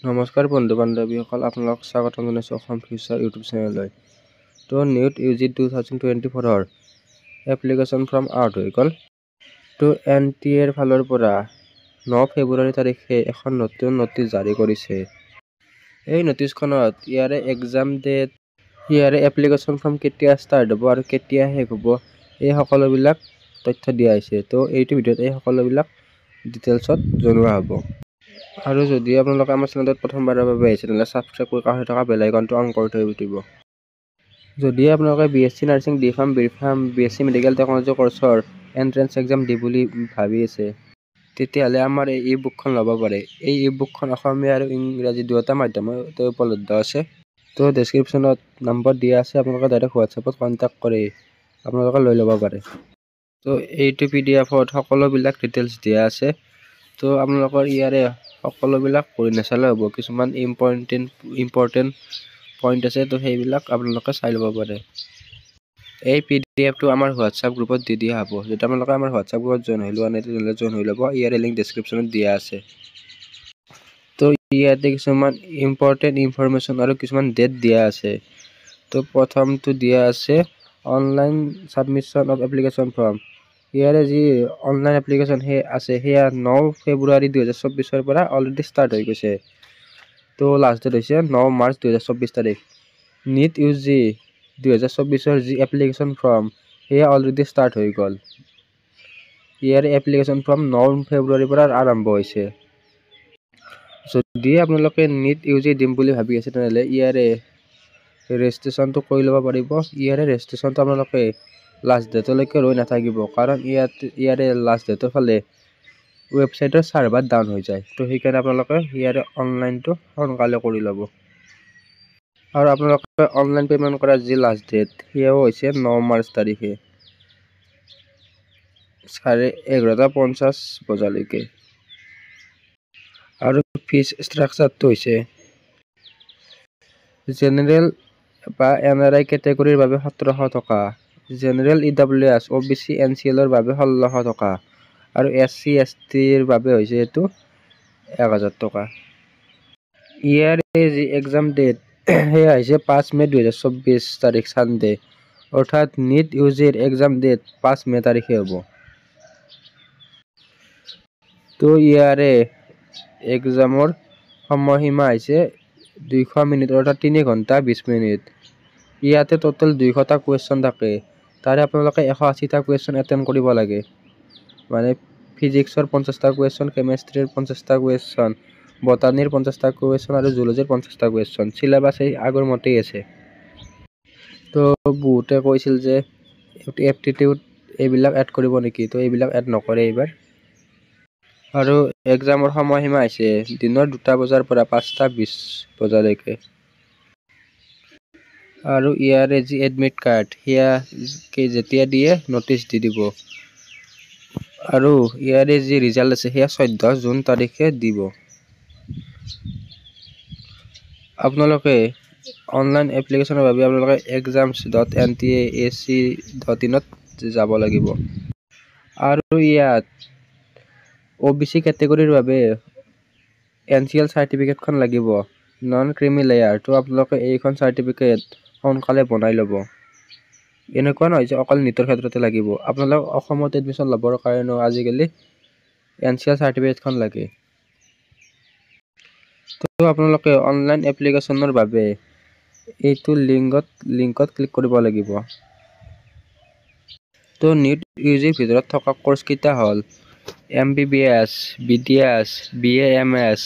নমস্কাৰ বন্ধু বান্ধৱীসকল, আপোনালোক স্বাগতম জনাইছোঁ অসম ফিউচাৰ ইউটিউব চেনেললৈ। তো NEET UG 2024 application form out হৈ গ'ল। তো NTA ফালৰ পৰা 9 ফেব্ৰুৱাৰী তাৰিখে এখন নতুন নটিচ জাৰি কৰিছে। এই নটিচখনত ইয়াৰে এক্সাম ডেট, ইয়াৰে এপ্লিকেশ্যন ফৰ্ম কেতিয়া ষ্টাৰ্ট হ'ব আৰু কেতিয়া শেষ হ'ব, এই সকলোবিলাক তথ্য দিয়া হৈছে। তো এইটো ভিডিঅ'ত এই সকলোবিলাক ডিটেইলছত জনোৱা হ'ব। আৰু যদি আপোনালোকে আমাৰ চেনেলত প্ৰথমবাৰৰ বাবে আহিছে তেনেহ'লে ছাবস্ক্ৰাইব কৰি কাষত থকা বেল আইকনটো অন কৰি থৈ দিব। যদি আপোনালোকে BSc nursing, D.Pharm, B.Pharm, BSc medical technology কৰ্চৰ এণ্ট্ৰেন্স এক্সাম দি বুলি ভাবি আছে, তেতিয়াহ'লে আমাৰ এই ই-বুকখন ল'ব পাৰে। এই ই-বুকখন অসমীয়া আৰু ইংৰাজী দুয়োটা মাধ্যমতে উপলব্ধ আছে। তো ডেছক্ৰিপশ্যনত নম্বৰ দিয়া আছে, আপোনালোকে ডাইৰেক্ট হোৱাটছএপত কণ্টেক্ট কৰি আপোনালোকে লৈ ল'ব পাৰে। তো এইটো PDF-ত সকলোবিলাক ডিটেইলছ দিয়া আছে। তো আপোনালোকৰ ইয়াৰে সকলোবিলাক পঢ়ি নাচালে হ'ব, কিছুমান ইম্পৰ্টেণ্ট পইণ্ট আছে, তো সেইবিলাক আপোনালোকে চাই ল'ব পাৰে। এই PDF-টো আমাৰ হোৱাটছএপ গ্ৰুপত দি দিয়া হ'ব। যদি আপোনালোকে আমাৰ হোৱাটছএপ গ্ৰুপত জইন হৈ লোৱা নাই তেনেহ'লে জইন হৈ ল'ব, ইয়াৰে লিংক ডেছক্ৰিপশ্যনত দিয়া আছে। তো ইয়াতে কিছুমান ইম্পৰ্টেণ্ট ইনফৰমেশ্যন আৰু কিছুমান ডেট দিয়া আছে। তো প্ৰথমটো দিয়া আছে online submission of application form. ইয়াৰে যি অনলাইন এপ্লিকেশ্যন আছে সেয়া 9 ফেব্ৰুৱাৰী 2024 পৰা অলৰেডি ষ্টাৰ্ট হৈ গৈছে। তো লাষ্ট ডেট হৈছে 9 মাৰ্চ 2024 তাৰিখ। নিট UG 2024 যি এপ্লিকেশ্যন ফৰ্ম সেয়া অলৰেডি ষ্টাৰ্ট হৈ গ'ল। ইয়াৰে এপ্লিকেশ্যন ফৰ্ম 9 ফেব্ৰুৱাৰীৰ পৰা আৰম্ভ হৈছে। যদি আপোনালোকে নিট UG দিম বুলি ভাবি আছে তেনেহ'লে ইয়াৰে ৰেজিষ্ট্ৰেশ্যনটো কৰি ল'ব পাৰিব। ইয়াৰে ৰেজিষ্ট্ৰেশ্যনটো আপোনালোকে লাষ্ট ডেটলৈকে ৰৈ নাথাকিব, কাৰণ ইয়াৰে লাষ্ট ডেটৰ ফালে ৱেবছাইটৰ ছাৰ্ভাৰ ডাউন হৈ যায়। তো সেইকাৰণে আপোনালোকে ইয়াৰে অনলাইনটো সোনকালে কৰি ল'ব। আৰু আপোনালোকে অনলাইন পে'মেণ্ট কৰাৰ যি লাষ্ট ডেট সেয়াও হৈছে 9 মাৰ্চ তাৰিখে 11:50 বজালৈকে। আৰু ফিজ ষ্ট্ৰাকচাৰটো হৈছে জেনেৰেল বা NRI কেটেগৰীৰ বাবে 1700 টকা, জেনেৰেল EWS OBC NCLৰ বাবে 1600 টকা আৰু SC STৰ বাবে হৈছে এইটো 1000 টকা। ইয়াৰে যি এক্সাম ডেট সেয়া হৈছে 5 মে 2024 তাৰিখ ছানডে, অৰ্থাৎ নিট UGৰ এক্সাম ডেট 5 মে তাৰিখে হ'ব। তো ইয়াৰে এক্সামৰ সময়সীমা হৈছে 200 মিনিট, অৰ্থাৎ 3 ঘণ্টা 20 মিনিট। ইয়াতে টোটেল 200টা কুৱেশ্যন থাকে, তাৰে আপোনালোকে 180টা কুৱেশ্যন এটেণ্ড কৰিব লাগে। মানে ফিজিক্সৰ 50টা কুৱেশ্যন, কেমেষ্ট্ৰিৰ 50টা কুৱেশ্যন, বটানীৰ 50টা কুৱেশ্যন আৰু জুলজিৰ 50টা কুৱেশ্যন। চিলেবাছ এই আগৰ মতেই আছে। তো বহুতে কৈছিল যে এপ্টিটিউড এইবিলাক এড কৰিব নেকি, তো এইবিলাক এড নকৰে এইবাৰ। আৰু এক্সামৰ সময়সীমা হৈছে দিনৰ 2টা বজাৰ পৰা 5:20 বজালৈকে। আৰু ইয়াৰে যি এডমিট কাৰ্ড সেয়া যেতিয়া দিয়ে নটিচ দি দিব। আৰু ইয়াৰে যি ৰিজাল্ট আছে সেয়া 14 জুন তাৰিখে দিব। আপোনালোকে অনলাইন এপ্লিকেশ্যনৰ বাবে আপোনালোকে exams.ntac.in যাব লাগিব। আৰু ইয়াত OBC কেটেগৰীৰ বাবে NCL চাৰ্টিফিকেটখন লাগিব, নন ক্ৰিমি লেয়াৰ। তো আপোনালোকে এইখন চাৰ্টিফিকেট সোনকালে বনাই ল'ব। এনেকুৱা নহয় যে অকল নিটৰ ক্ষেত্ৰতে লাগিব, আপোনালোক অসমত এডমিশ্যন ল'বৰ কাৰণেও আজিকালি NCL চাৰ্টিফিকেটখন লাগে। তো আপোনালোকে অনলাইন এপ্লিকেশ্যনৰ বাবে এইটো লিংকত ক্লিক কৰিব লাগিব। তো নিট UGৰ ভিতৰত থকা কোৰ্চকেইটা হ'ল MBBS, BDS, BAMS,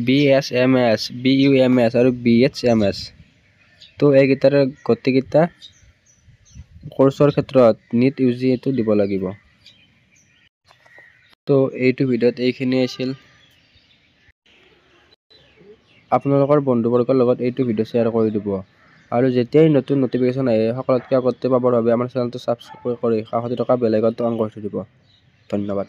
BSMS, BUMS আৰু BHMS। তো এইকেইটাৰ গোটেইকেইটা কোৰ্চৰ ক্ষেত্ৰত নিট UGটো দিব লাগিব। তো এইটো ভিডিঅ'ত এইখিনি আছিল। আপোনালোকৰ বন্ধুবৰ্গৰ লগত এইটো ভিডিঅ' শ্বেয়াৰ কৰি দিব। আৰু যেতিয়াই নতুন নটিফিকেশ্যন আহে সকলোতকৈ আগতে পাবৰ বাবে আমাৰ চেনেলটো ছাবস্ক্ৰাইব কৰি কাষতে থকা বেল আইকনটো অন কৰি থৈ দিব। ধন্যবাদ।